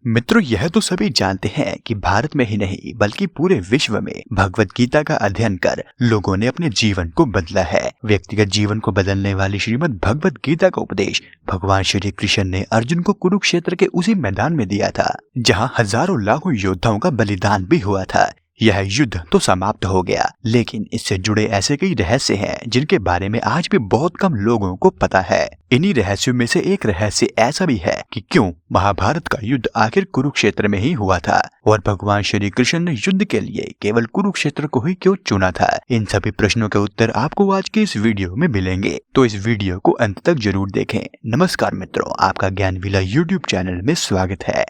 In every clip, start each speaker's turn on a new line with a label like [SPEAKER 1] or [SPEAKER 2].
[SPEAKER 1] मित्रों, यह तो सभी जानते हैं कि भारत में ही नहीं बल्कि पूरे विश्व में भगवत गीता का अध्ययन कर लोगों ने अपने जीवन को बदला है। व्यक्तिगत जीवन को बदलने वाली श्रीमद् भगवत गीता का उपदेश भगवान श्री कृष्ण ने अर्जुन को कुरुक्षेत्र के उसी मैदान में दिया था जहां हजारों लाखों योद्धाओं का बलिदान भी हुआ था। यह युद्ध तो समाप्त हो गया, लेकिन इससे जुड़े ऐसे कई रहस्य हैं जिनके बारे में आज भी बहुत कम लोगों को पता है। इन्हीं रहस्यों में से एक रहस्य ऐसा भी है कि क्यों महाभारत का युद्ध आखिर कुरुक्षेत्र में ही हुआ था और भगवान श्री कृष्ण ने युद्ध के लिए केवल कुरुक्षेत्र को ही क्यों चुना था। इन सभी प्रश्नों के उत्तर आपको आज के इस वीडियो में मिलेंगे, तो इस वीडियो को अंत तक जरूर देखें। नमस्कार मित्रों, आपका ज्ञान विला यूट्यूब चैनल में स्वागत है।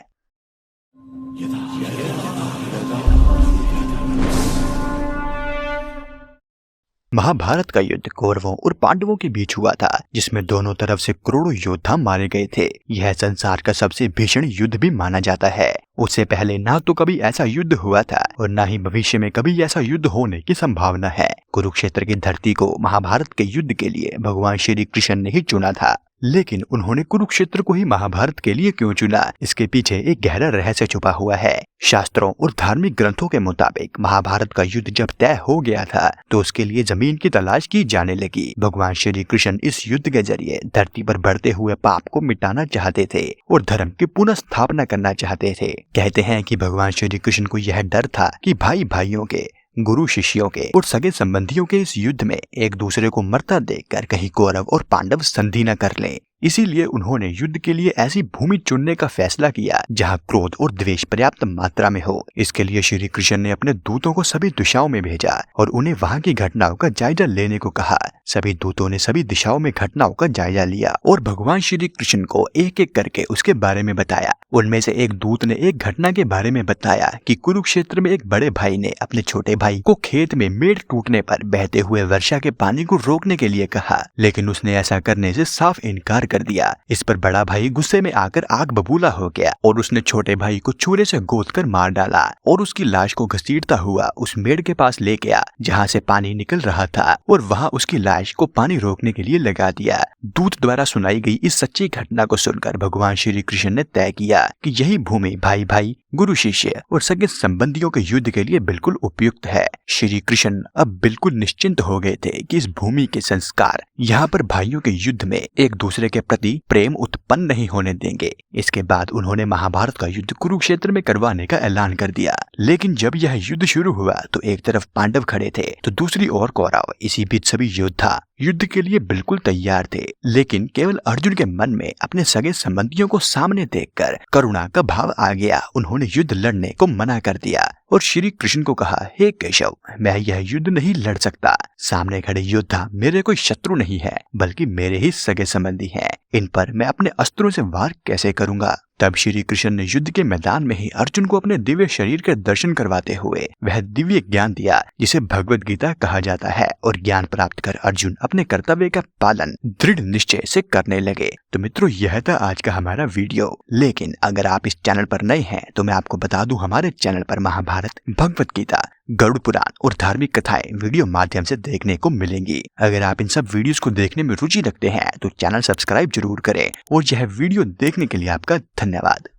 [SPEAKER 1] महाभारत का युद्ध कौरवों और पांडवों के बीच हुआ था, जिसमें दोनों तरफ से करोड़ों योद्धा मारे गए थे। यह संसार का सबसे भीषण युद्ध भी माना जाता है। उससे पहले ना तो कभी ऐसा युद्ध हुआ था और ना ही भविष्य में कभी ऐसा युद्ध होने की संभावना है। कुरुक्षेत्र की धरती को महाभारत के युद्ध के लिए भगवान श्री कृष्ण ने ही चुना था, लेकिन उन्होंने कुरुक्षेत्र को ही महाभारत के लिए क्यों चुना, इसके पीछे एक गहरा रहस्य छुपा हुआ है। शास्त्रों और धार्मिक ग्रंथों के मुताबिक महाभारत का युद्ध जब तय हो गया था तो उसके लिए जमीन की तलाश की जाने लगी। भगवान श्री कृष्ण इस युद्ध के जरिए धरती पर बढ़ते हुए पाप को मिटाना चाहते थे और धर्म की पुनः स्थापना करना चाहते थे। कहते हैं कि भगवान श्री कृष्ण को यह डर था कि भाई भाइयों के, गुरु शिष्यों के और सगे संबंधियों के इस युद्ध में एक दूसरे को मरता देखकर कहीं कौरव और पांडव संधि न कर लें। इसीलिए उन्होंने युद्ध के लिए ऐसी भूमि चुनने का फैसला किया जहां क्रोध और द्वेष पर्याप्त मात्रा में हो। इसके लिए श्री कृष्ण ने अपने दूतों को सभी दिशाओं में भेजा और उन्हें वहां की घटनाओं का जायजा लेने को कहा। सभी दूतों ने सभी दिशाओं में घटनाओं का जायजा लिया और भगवान श्री कृष्ण को एक एक करके उसके बारे में बताया। उनमें से एक दूत ने एक घटना के बारे में बताया कि कुरुक्षेत्र में एक बड़े भाई ने अपने छोटे भाई को खेत में मेड़ टूटने पर बहते हुए वर्षा के पानी को रोकने के लिए कहा, लेकिन उसने ऐसा करने से साफ इनकार कर दिया। इस पर बड़ा भाई गुस्से में आकर आग बबूला हो गया और उसने छोटे भाई को छुरे से गोदकर मार डाला और उसकी लाश को घसीटता हुआ उस मेड़ के पास ले गया जहां से पानी निकल रहा था और वहां उसकी लाश को पानी रोकने के लिए लगा दिया। दूत द्वारा सुनाई गई इस सच्ची घटना को सुनकर भगवान श्री कृष्ण ने तय किया कि यही भूमि भाई भाई, गुरु शिष्य और सगे संबंधियों के युद्ध के लिए बिल्कुल उपयुक्त है। श्री कृष्ण अब बिल्कुल निश्चिंत हो गए थे कि इस भूमि के संस्कार यहाँ पर भाइयों के युद्ध में एक दूसरे के प्रति प्रेम उत्पन्न नहीं होने देंगे। इसके बाद उन्होंने महाभारत का युद्ध कुरुक्षेत्र में करवाने का ऐलान कर दिया। लेकिन जब यह युद्ध शुरू हुआ तो एक तरफ पांडव खड़े थे तो दूसरी ओर कौरव। इसी बीच सभी योद्धा युद्ध के लिए बिल्कुल तैयार थे, लेकिन केवल अर्जुन के मन में अपने सगे संबंधियों को सामने देखकर करुणा का भाव आ गया। उन्होंने युद्ध लड़ने को मना कर दिया और श्री कृष्ण को कहा, हे केशव, मैं यह युद्ध नहीं लड़ सकता। सामने खड़े योद्धा मेरे कोई शत्रु नहीं है बल्कि मेरे ही सगे संबंधी हैं। इन पर मैं अपने अस्त्रों से वार कैसे करूंगा। तब श्री कृष्ण ने युद्ध के मैदान में ही अर्जुन को अपने दिव्य शरीर के दर्शन करवाते हुए वह दिव्य ज्ञान दिया जिसे भगवत गीता कहा जाता है और ज्ञान प्राप्त कर अर्जुन अपने कर्तव्य का पालन दृढ़ निश्चय से करने लगे। तो मित्रों, यह था आज का हमारा वीडियो। लेकिन अगर आप इस चैनल पर नए हैं तो मैं आपको बता दूं, हमारे चैनल पर महाभारत, भगवत गीता, गरुड़ पुराण और धार्मिक कथाएं वीडियो माध्यम से देखने को मिलेंगी। अगर आप इन सब वीडियोस को देखने में रुचि रखते हैं तो चैनल सब्सक्राइब जरूर करें और यह वीडियो देखने के लिए आपका धन्यवाद।